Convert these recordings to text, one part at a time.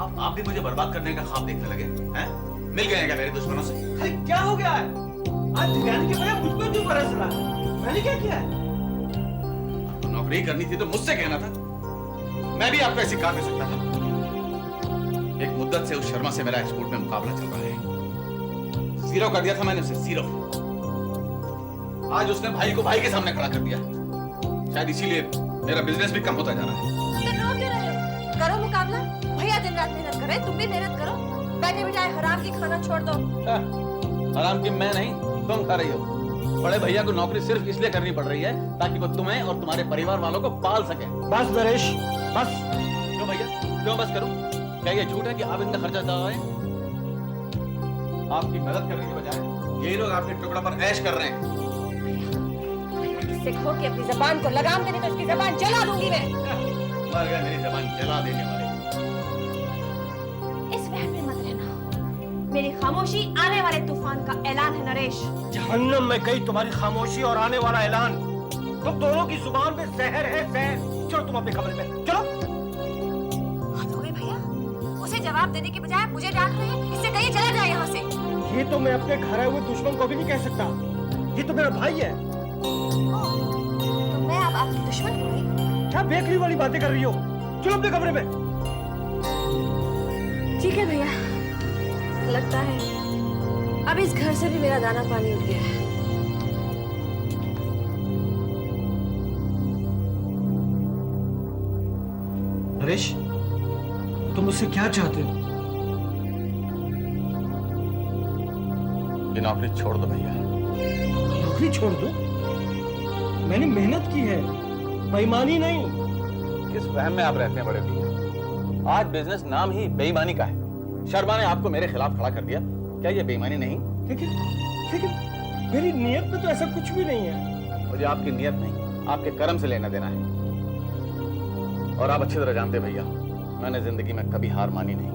अब आप भी मुझे बर्बाद करने का ख्वाब देखने लगे हैं? मिल गए हैं क्या मेरे दुश्मनों से? अरे क्या हो गया है? आज ठिकाने के बजाय मुझ पर क्यों बरस रहा है? मैंने क्या किया है? आपको नौकरी करनी थी तो मुझसे कहना था। मैं भी आपको ऐसी कहा कर सकता था। एक मुद्दत से उस शर्मा से मेरा एक्सपोर्ट में मुकाबला चल रहा है। जीरो कर दिया था मैंने उसे, जीरो। आज उसने भाई को भाई के सामने खड़ा कर दिया। शायद इसीलिए मेरा बिजनेस भी कम होता जा रहा है। तो रो क्यों रहे हो? करो मुकाबला। भैया दिन रात मेहनत कर रहे हैं, तुम भी मेहनत करो। बैठे बिठाए हराम की खाना छोड़ दो। हराम की मैं नहीं, तुम खा रही हो। बड़े भैया को नौकरी सिर्फ इसलिए करनी पड़ रही है ताकि वो तुम्हें और तुम्हारे परिवार वालों को पाल सके। बस नरेश, बस। क्यों भैया, क्यों बस करूं? क्या ये झूठ है कि आप इनका खर्चा चला रहे हैं? आपकी मदद करने के बजाय ये लोग आपके टुकड़ा पर ऐश कर रहे हैं। इससे कहो कि अपनी जबान को लगाम देने तो इसकी जबान जला दूंगी मैं। मर गए मेरी जबान जला देने वाले। इस वहम में मत रहना। मेरी खामोशी आने वाले तूफान का ऐलान है नरेश। जहन्नम में गई तुम्हारी खामोशी और आने वाला ऐलान। तुम दोनों की जुबान में जहर है, जहर। चलो तुम अपने कमरे में चलो। हद हो गई भैया, उसे जवाब देने के बजाय मुझे डांट रहे हैं। इससे कहीं चला जाए यहाँ से। ये तो मैं अपने घर आए हुए दुश्मन को भी नहीं कह सकता। ये तो मेरा भाई है। तो मैं अब आपकी दुश्मन हो गई? क्या बेकरी वाली बातें कर रही हो? चलो अपने कमरे में। ठीक है भैया, लगता है अब इस घर से भी मेरा दाना पानी उठ गया है। नरेश, तुम मुझसे क्या चाहते हो? ये नौकरी छोड़ दो भैया। नौकरी छोड़ दो? मैंने मेहनत की है, बेईमानी नहीं। किस वहम में आप रहते हैं बड़े भैया? आज बिजनेस नाम ही बेईमानी का है। शर्मा ने आपको मेरे खिलाफ खड़ा कर दिया, क्या ये बेईमानी नहीं? लेकिन मेरी नीयत में तो ऐसा कुछ भी नहीं है। मुझे आपकी नीयत नहीं, आपके कर्म से लेना देना है। और आप अच्छी तरह जानते हैं भैया, मैंने जिंदगी में कभी हार मानी नहीं।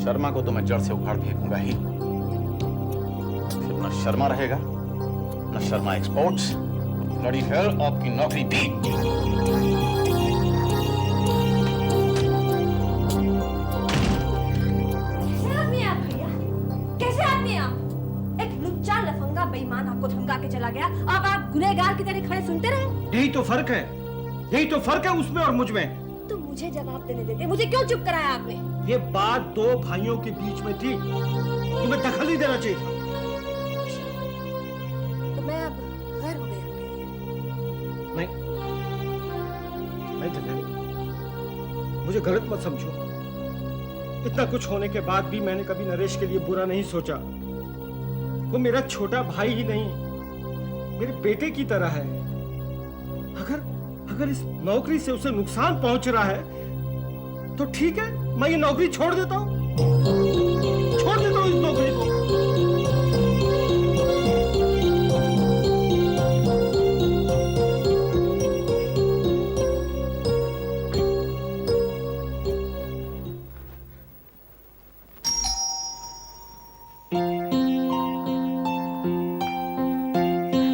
शर्मा को तो मैं जड़ से उखाड़ फेंकूंगा ही। फिर न शर्मा रहेगा, न शर्मा एक्सपोर्ट्स। ब्लडी हेल, आपकी नौकरी भी। कैसे आदमी हैं आप भैया? कैसे आदमी हैं आप? एक लुच्चा लफंगा बेईमान आपको धमका के चला गया, अब आप गुनहगार की तरह खड़े सुनते रहे। यही तो फर्क है, यही तो फर्क है उसमें और मुझ में। तो मुझे जवाब देने देते, मुझे क्यों चुप कराया आपने? ये बात दो भाइयों के बीच में थी, तुम्हें दखल ही देना चाहिए था। तो मैं अब गैर हो गई आपके लिए। नहीं जगह, मुझे गलत मत समझो। इतना कुछ होने के बाद भी मैंने कभी नरेश के लिए बुरा नहीं सोचा। वो मेरा छोटा भाई ही नहीं, मेरे बेटे की तरह है। अगर इस नौकरी से उसे नुकसान पहुंच रहा है तो ठीक है, मैं ये नौकरी छोड़ देता हूं, इस नौकरी को।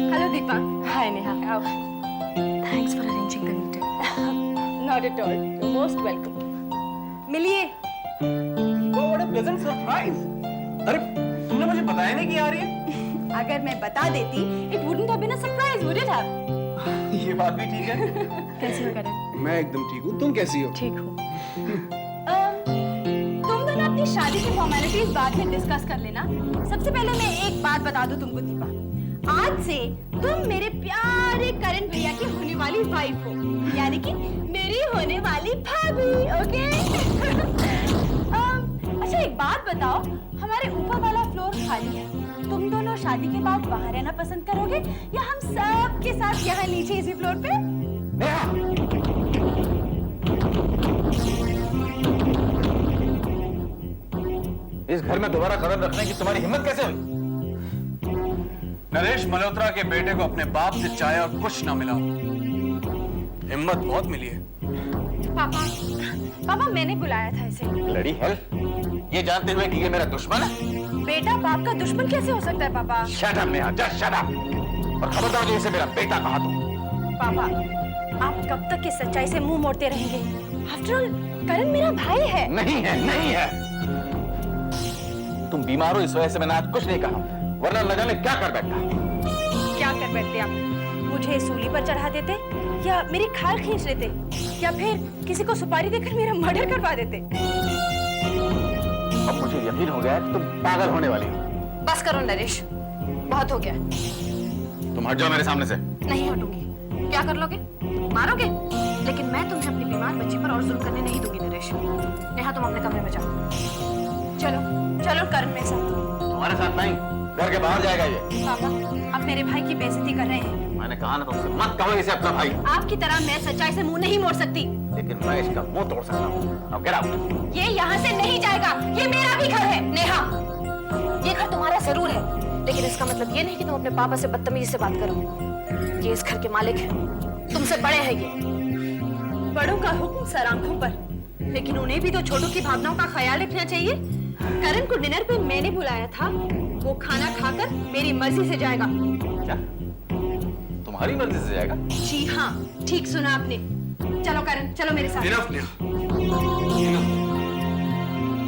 Hello Deepa. Hi Neha. Thanks for arranging the meeting. Not at all, you are most welcome. मिलिए। What a pleasant surprise. अरे तुमने मुझे बताया नहीं कि आ रही है। अगर मैं बता देती, it wouldn't have been a surprise, would it have? ये बात भी ठीक है। कैसी हो करण? मैं एकदम ठीक हूँ, तुम कैसी हो? ठीक हूँ। तुम दोनों अपनी शादी की फॉर्मेलिटीज बाद में डिस्कस कर लेना। सबसे पहले मैं एक बात बता दूं तुमको दीपा, आज से तुम मेरे प्यारे करण भैया की होने वाली वाइफ हो, यानी कि मेरी होने वाली भाभी। ओके? अच्छा एक बात बताओ, हमारे ऊपर वाला फ्लोर खाली है, तुम दोनों शादी के बाद वहाँ रहना पसंद करोगे या हम सब के साथ यहाँ नीचे इसी फ्लोर पे? इस घर में दोबारा कदम रखने की तुम्हारी हिम्मत कैसे हुई? नरेश मल्होत्रा के बेटे को अपने बाप से चाहे और कुछ ना मिला, हिम्मत बहुत मिली है। पापा मैंने बुलाया था इसे। ब्लडी हेल, ये जानते हुए कि ये मेरा दुश्मन है? बेटा बाप का दुश्मन कैसे हो सकता है पापा? Shut up Neha, just shut up. और खबरदार कि इसे मेरा बेटा कहा तुम। पापा आप कब तक इस सच्चाई से मुंह मोड़ते रहेंगे? आफ्टर ऑल करण मेरा भाई है। नहीं है, नहीं है। तुम बीमार हो, इस वजह से मैंने आज कुछ नहीं कहा, वरना न जाने क्या कर बैठा। क्या कर बैठते आप? मुझे सूली पर चढ़ा देते, या मेरी खाल खींच लेते, या फिर किसी को सुपारी देकर मेरा मर्डर करवा देते। अब मुझे यकीन हो गया है कि तुम पागल होने वाली हो। बस करो नरेश, बहुत हो गया। तुम हट जाओ मेरे सामने से। नहीं हटूंगी। क्या कर लोगे? मारोगे? लेकिन मैं तुम्हें अपनी बीमार बच्ची पर और जुल्म करने नहीं दूंगी नरेश। नेहा, तुम अपने कमरे में जाओ। चलो चलो करण मेरे साथ। तुम्हारे साथ नहीं, घर के बाहर जाएगा ये। पापा, आप मेरे भाई की बेइज्जती कर रहे हैं। मैंने कहा ना तुमसे, मत कहो इसे अपना भाई। आपकी तरह मैं सच्चाई से मुंह नहीं मोड़ सकती। लेकिन मैं इसका मुंह तोड़ सकता हूँ। अब गेट आउट। ये यहाँ से नहीं जाएगा, ये मेरा भी घर है। नेहा, ये घर तुम्हारा जरूर है, लेकिन इसका मतलब ये नहीं कि तुम अपने पापा से बदतमीजी से बात करो। ये इस घर के मालिक हैं, तुमसे बड़े हैं ये। बड़ों का हुक्म सर आंखों पर, लेकिन उन्हें भी तो छोटों की भावनाओं का ख्याल रखना चाहिए। करण को डिनर पे मैंने बुलाया था, वो खाना खाकर मेरी मर्जी से जाएगा। क्या? तुम्हारी मर्जी से जाएगा? जी हाँ, ठीक सुना आपने। चलो करण, चलो मेरे साथ। Enough, नेहा।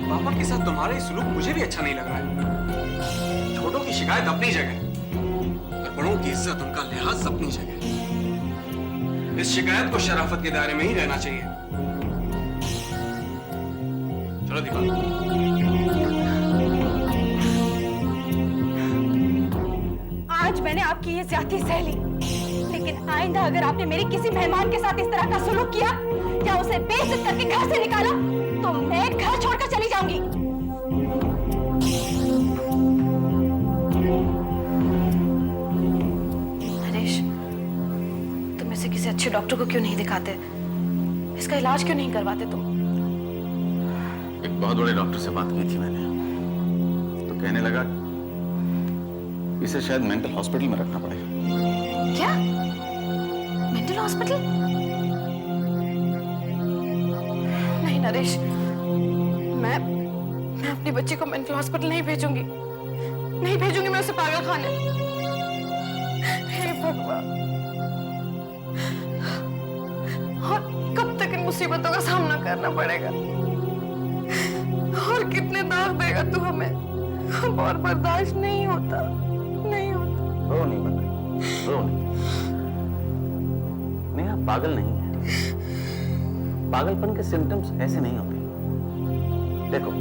पापा के साथ तुम्हारा ये सुलूक मुझे भी अच्छा नहीं लग रहा है। छोटों की शिकायत अपनी जगह और बड़ों की इज्जत, उनका लिहाज अपनी जगह। इस शिकायत को शराफत के दायरे में ही रहना चाहिए। चलो दीपा। आज मैंने आपकी ये ज्यादती सह ली, लेकिन आइंदा अगर आपने मेरे किसी मेहमान के साथ इस तरह का सलूक किया या उसे बेइज्जत करके घर से निकाला, तो मैं घर छोड़कर चली जाऊंगी। नरेश, तुम इसे किसी अच्छे डॉक्टर को क्यों नहीं दिखाते? इसका इलाज क्यों नहीं करवाते तुम? एक बहुत बड़े डॉक्टर से बात की थी मैंने, तो कहने लगा इसे शायद मेंटल हॉस्पिटल में रखना पड़ेगा। क्या? Mental hospital? नहीं नरेश, मैं अपनी बच्ची को मेंटल हॉस्पिटल नहीं भेजूंगी। नहीं भेजूंगी मैं उसे पागल खाने। हे भगवान, और कब तक इन मुसीबतों का सामना करना पड़ेगा? और कितने दाग देगा तू हमें? अब और बर्दाश्त नहीं होता, नहीं होता। रो नहीं बंदा, रो नहीं। नेहा पागल नहीं है। पागलपन के सिम्टम्स ऐसे नहीं होते। देखो,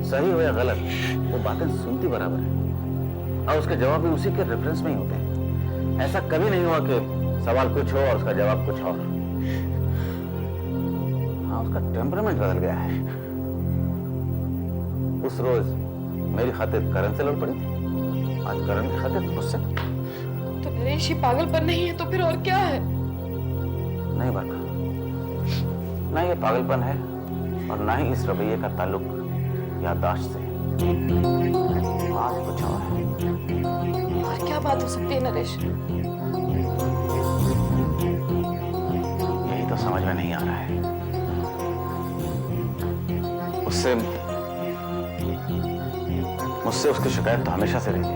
सही हो या गलत, वो बातें सुनती बराबर है और उसके जवाब भी उसी के रेफरेंस में ही होते हैं। ऐसा कभी नहीं हुआ कि सवाल कुछ हो और उसका जवाब कुछ और। हाँ, उसका टेम्परामेंट बदल गया है। उस रोज मेरी खातिर करण से लड़ पड़ी थी, आज करण की खातिर मुझसे। तो नरेश, ये पागलपन नहीं है तो फिर और क्या है? नहीं बरका, ना ये पागलपन है और ना ही इस रवैये का ताल्लुक याददाश्त से। आज कुछ और है। और क्या बात हो सकती है नरेश? यही तो समझ में नहीं आ रहा है। मुझसे उसकी शिकायत तो हमेशा से रही है,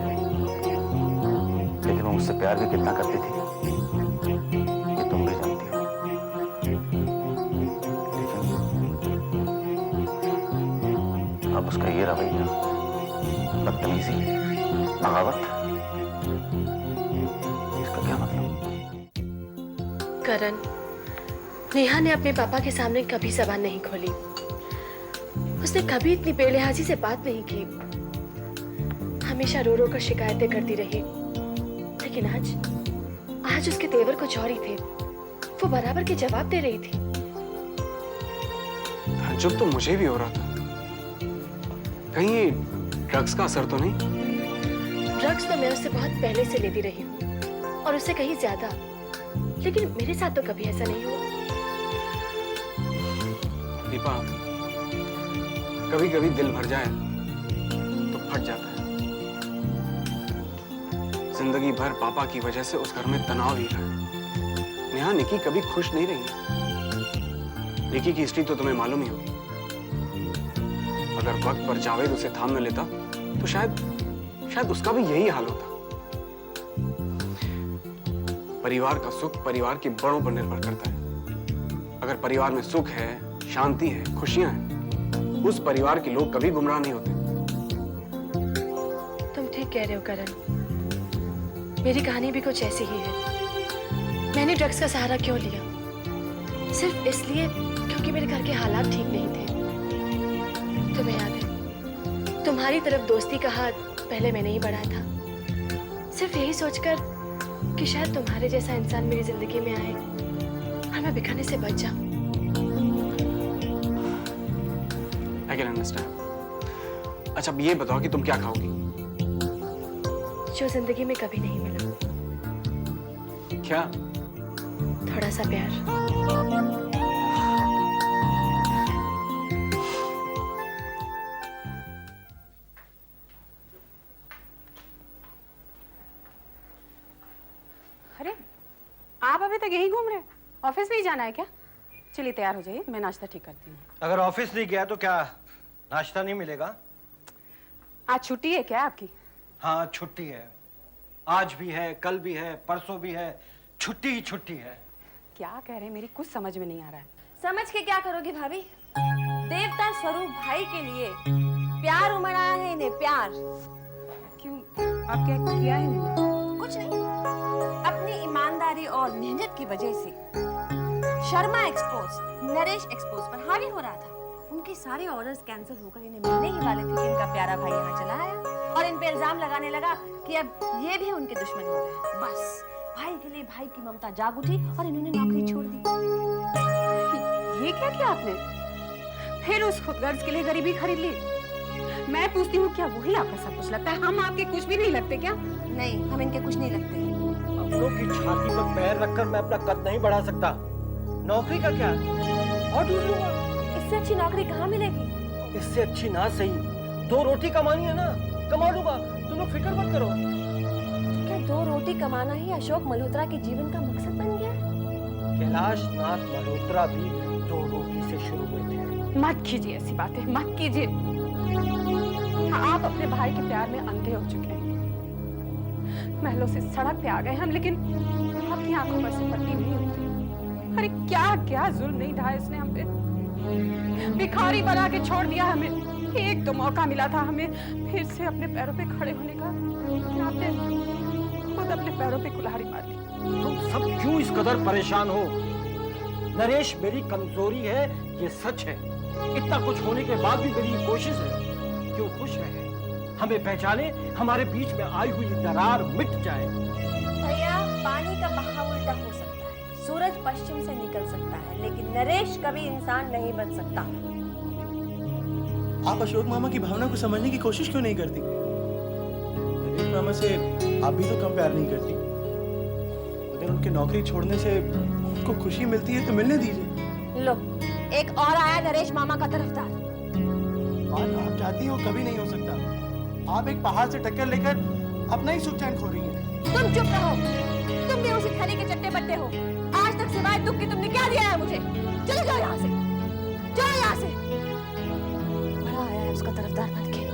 लेकिन वो मुझसे प्यार भी कितना करती थी ये तुम भी जानती हो। लेकिन अब उसका ये रवैया, बदतमीजी, बगावत, इसका क्या मतलब? करण, नेहा ने अपने पापा के सामने कभी जबान नहीं खोली। उसने कभी इतनी बेलिहाजी से बात नहीं की। हमेशा रो रो कर शिकायतें करती रही, लेकिन आज उसके तेवर कुछ और ही थे। वो बराबर के जवाब दे रही थी। ताज्जुब तो मुझे भी हो रहा था, कहीं ये ड्रग्स का असर तो नहीं? ड्रग्स तो मैं उससे बहुत पहले से लेती रही हूँ और उससे कहीं ज्यादा, लेकिन मेरे साथ तो कभी ऐसा नहीं हुआ। दीपा, कभी कभी दिल भर जाए तो फट जाता है। जिंदगी भर पापा की वजह से उस घर में तनाव ही रहा है। नेहा निकी कभी खुश नहीं रही। निकी की हिस्ट्री तो तुम्हें मालूम ही होगी। अगर वक्त पर जावेद उसे थाम न लेता तो शायद उसका भी यही हाल होता। परिवार का सुख परिवार के बड़ों पर निर्भर करता है। अगर परिवार में सुख है, शांति है, खुशियां हैं। उस परिवार के लोग कभी गुमराह नहीं होते। तुम ठीक कह रहे हो करण। मेरी कहानी भी कुछ ऐसी ही है। मैंने ड्रग्स का सहारा क्यों लिया? सिर्फ इसलिए क्योंकि मेरे घर के हालात ठीक नहीं थे। तुम्हें याद है, तुम्हारी तरफ दोस्ती का हाथ पहले मैंने ही बढ़ाया था, सिर्फ यही सोचकर कि शायद तुम्हारे जैसा इंसान मेरी जिंदगी में आए और मैं बिखरने से बच जाऊं। I can understand। अच्छा, अब ये बताओ कि तुम क्या खाओगी? जो जिंदगी में कभी नहीं मिला। क्या? थोड़ा सा प्यार। अरे आप अभी तक यहीं घूम रहे हैं? ऑफिस नहीं जाना है क्या? चलिए तैयार हो जाइए, मैं नाश्ता ठीक करती हूँ। अगर ऑफिस नहीं गया तो क्या नाश्ता नहीं मिलेगा? आज छुट्टी है क्या आपकी? हाँ, छुट्टी है। आज भी है, कल भी है, परसों भी है। छुट्टी ही छुट्टी है। क्या कह रहे हैं, मेरी कुछ समझ में नहीं आ रहा है। समझ के क्या करोगी भाभी? देवता स्वरूप भाई के लिए प्यार उमड़ा है इन्हें, प्यार। क्यों, आप क्या किया है इन्होंने? कुछ नहीं, अपनी ईमानदारी और मेहनत की वजह से शर्मा एक्सपोर्ट्स, नरेश एक्सपोर्ट्स पर हावी हो रहा था। उनके सारे ऑर्डर्स कैंसिल होकर इन्हें मिलने ही वाले थे कि इनका प्यारा भाई यहाँ चला आया और इन पे इल्जाम लगाने लगा कि अब ये भी उनके दुश्मन हो गए। बस भाई के लिए भाई की ममता जाग उठी और इन्होंने नौकरी छोड़ दी। ये क्या किया आपने? फिर उस खुदगर्ज के लिए गरीबी खरीद ली? मैं पूछती हूँ, क्या वही आपका सब कुछ लगता है? हम आपके कुछ भी नहीं लगते क्या? नहीं, हम इनके कुछ नहीं लगते। अपनों की छाती पर पैर रखकर मैं अपना कद नहीं बढ़ा सकता। नौकरी का क्या, और ढूंढ लूंगा। इससे अच्छी नौकरी कहाँ मिलेगी? इससे अच्छी ना सही, 2 रोटी कमानी है ना, कमा लूंगा। तुम लोग फिक्र मत करो। क्या 2 रोटी कमाना ही अशोक मल्होत्रा के जीवन का मकसद बन गया? कैलाश नाथ मल्होत्रा भी 2 रोटी से शुरू हुए थे। मत कीजिए ऐसी बातें, मत कीजिए। आप अपने भाई के प्यार में अंधे हो चुके हैं। महलों से सड़क पे आ गए हम, लेकिन आपकी आंखों पर से पट्टी नहीं उतरी। अरे क्या क्या जुल्म नहीं ढाया इसने हम पे। भिखारी बना के छोड़ दिया हमें। एक तो मौका मिला था हमें फिर से अपने पैरों पे खड़े होने का, लेकिन आपने खुद अपने पैरों पे कुल्हाड़ी मार ली। तुम सब क्यों इस कदर परेशान हो? नरेश मेरी कमजोरी है, ये सच है। इतना कुछ होने के बाद भी मेरी कोशिश है कि वो खुश रहे, हमें पहचाने, हमारे बीच में आई हुई दरार मिट जाए। भैया, पानी का बहाव उल्टा हो सकता है, सूरज पश्चिम से निकल सकता है, लेकिन नरेश कभी इंसान नहीं बन सकता। आप अशोक मामा की भावना को समझने की कोशिश क्यों नहीं करती? नरेश मामा से आप भी तो कम प्यार नहीं करती। अगर उनके नौकरी छोड़ने से उनको खुशी मिलती है तो मिलने दीजिए। लो, एक और आया नरेश मामा का तरफदार। आज आप चाहती हो कभी नहीं हो सकता। आप एक पहाड़ से टक्कर लेकर अपना ही सुख चैन खो रही हैं। तुम चुप रहो, तुम भी उसी खरी के चट्टे बट्टे हो। आज तक सिवाय दुख के तुमने क्या दिया है मुझे? चले जाओ यहाँ से, जाओ यहाँ से। बड़ा आया है उसका तरफदार बन के।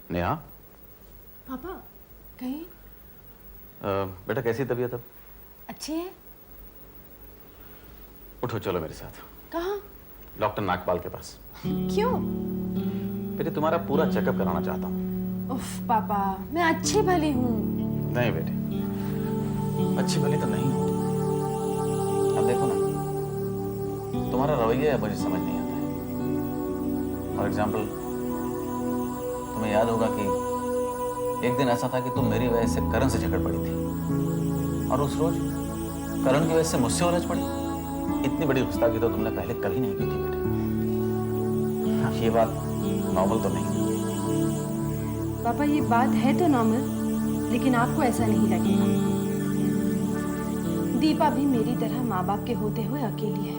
नेहा, पापा कहीं बेटा कैसी तबीयत अब? अच्छी है? उठो, चलो मेरे साथ। कहाँ? डॉक्टर नागपाल के पास। क्यों? बेटे, तुम्हारा पूरा चेकअप कराना चाहता हूँ। उफ पापा, मैं अच्छी भली हूँ। नहीं बेटे, अच्छी भली तो नहीं हो। अब देखो ना, तुम्हारा रवैया मुझे समझ नहीं आता है। फॉर एग्जाम्पल, तुम्हें याद होगा कि एक दिन ऐसा था कि तुम मेरी वजह से करण से झगड़ पड़ी थी, और उस रोज करण की वजह से मुझसे उलझ पड़ी। इतनी बड़ी गुस्ताखी तो तुमने पहले कभी नहीं की थी बेटे। ये बात नॉर्मल तो नहीं। पापा, ये बात है तो नॉर्मल, लेकिन आपको ऐसा नहीं लगेगा। दीपा भी मेरी तरह माँ बाप के होते हुए अकेली है।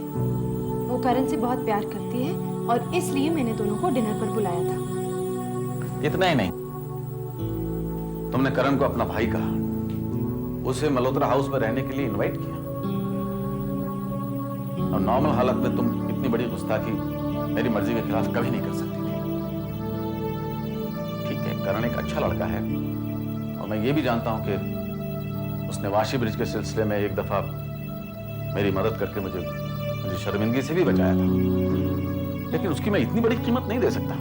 वो करण से बहुत प्यार करती है और इसलिए मैंने दोनों को डिनर पर बुलाया था। इतना ही नहीं, तुमने करण को अपना भाई कहा, उसे मल्होत्रा हाउस में रहने के लिए इनवाइट किया। और नॉर्मल हालत में तुम इतनी बड़ी गुस्ताखी मेरी मर्जी के खिलाफ कभी नहीं कर सकती थी। ठीक है, करण एक अच्छा लड़का है और मैं ये भी जानता हूं कि उसने वाशी ब्रिज के सिलसिले में एक दफा मेरी मदद करके मुझे शर्मिंदगी से भी बचाया था, लेकिन उसकी मैं इतनी बड़ी कीमत नहीं दे सकता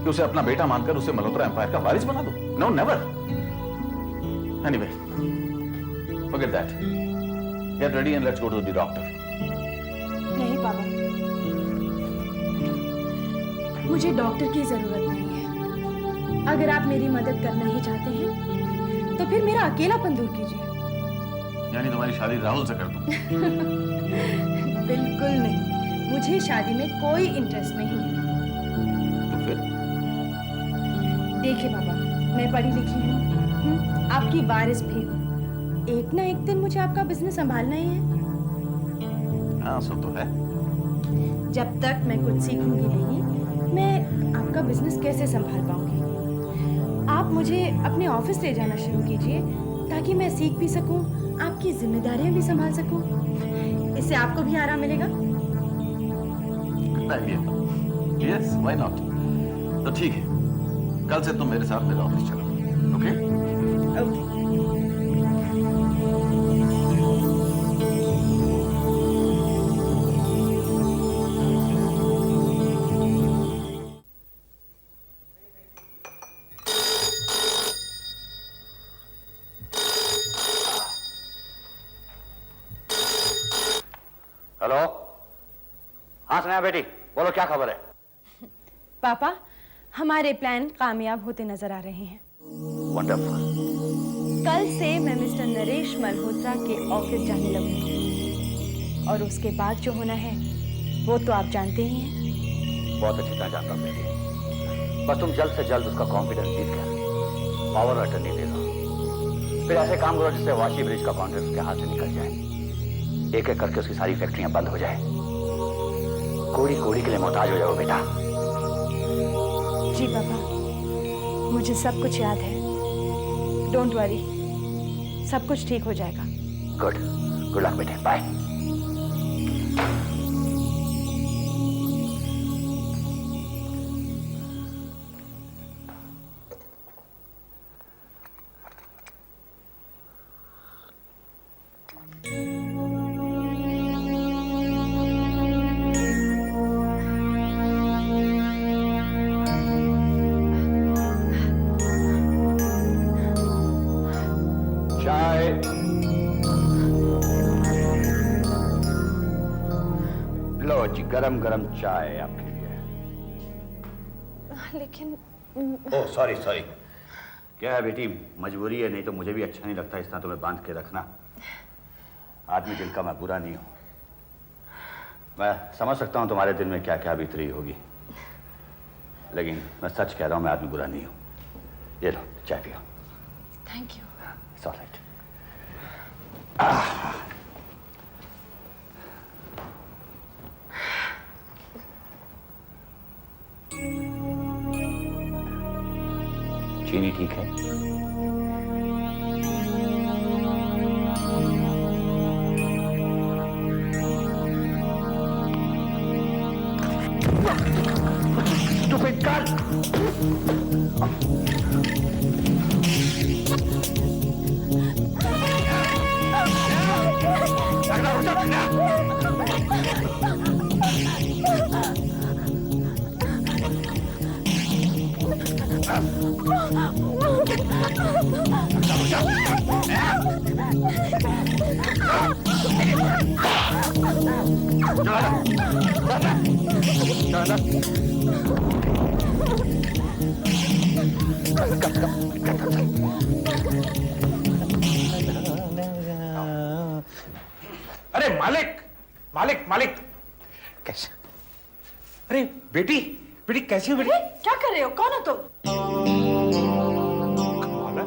कि उसे अपना बेटा मानकर उसे मल्होत्रा एम्पायर का वारिस बना दूं। No, never. Anyway, forget that. Get ready and let's go to the doctor. नहीं पापा, मुझे डॉक्टर की जरूरत नहीं है। अगर आप मेरी मदद करना ही चाहते हैं तो फिर मेरा अकेलापन दूर कीजिए। यानी तुम्हारी शादी राहुल से कर दूं? बिल्कुल नहीं, मुझे शादी में कोई इंटरेस्ट नहीं है। तो फिर? देखिए पापा, मैं पढ़ी लिखी हूँ, आपकी वारिस भी हूँ। एक ना एक दिन मुझे आपका बिजनेस संभालना ही है। हाँ, सो तो है। जब तक मैं कुछ सीखूंगी नहीं, मैं आपका बिजनेस कैसे संभाल पाऊंगी? आप मुझे अपने ऑफिस ले जाना शुरू कीजिए ताकि मैं सीख भी सकूं, आपकी जिम्मेदारियां भी संभाल सकूं। इससे आपको भी आराम मिलेगा। Yes, why not? तो ठीक है, कल से तुम मेरे साथ मेरे ऑफिस चलो, ओके? हेलो। हाँ स्नेहा बेटी, बोलो क्या खबर है? पापा, हमारे प्लान कामयाब होते नजर आ रहे हैं। वंडरफुल। कल से मैं मिस्टर नरेश मल्होत्रा के ऑफिस जाने लगूंगी और उसके बाद जो होना है वो तो आप जानते ही हैं। बहुत अच्छी तरह जानता हूँ बेटी, बस तुम जल्द से जल्द उसका कॉन्फिडेंस जीत कर पावर अटर्नी दे दो। फिर ऐसे काम करो जिससे वाशी ब्रिज का कॉन्ट्रैक्ट उसके हाथ से निकल जाए, एक एक करके उसकी सारी फैक्ट्रियां बंद हो जाए, कोड़ी कोड़ी के लिए मोहताज हो जाओ बेटा। जी पापा, मुझे सब कुछ याद है। डोंट वरी, सब कुछ ठीक हो जाएगा। गुड गुड लक बेटे, बाय। गरम गरम चाय आपके लिए। लेकिन ओह सॉरी सॉरी। क्या है बेटी, मजबूरी है, नहीं तो मुझे भी अच्छा नहीं लगता इस तरह तुम्हें बांध के रखना। आदमी दिल का मैं बुरा नहीं हूं, मैं समझ सकता हूं तुम्हारे दिल में क्या क्या बीत रही होगी, लेकिन मैं सच कह रहा हूं, मैं आदमी बुरा नहीं हूं। ये लो चाय पियो। Thank you. सॉरी। चीनी ठीक है? Stupid gun! अरे मालिक मालिक मालिक, कैसे? अरे बेटी बेटी कैसी हो बेटी? क्या कर रहे हो? कौन हो तुम? कमाल है,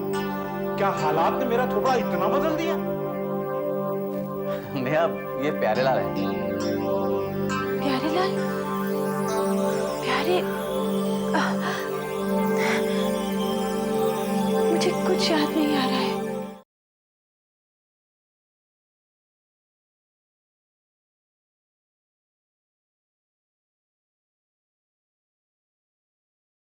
क्या हालात ने मेरा थोड़ा इतना बदल दिया? नेहा, ये प्यारे लाल है। प्यारे लाल? प्यारे मुझे कुछ याद नहीं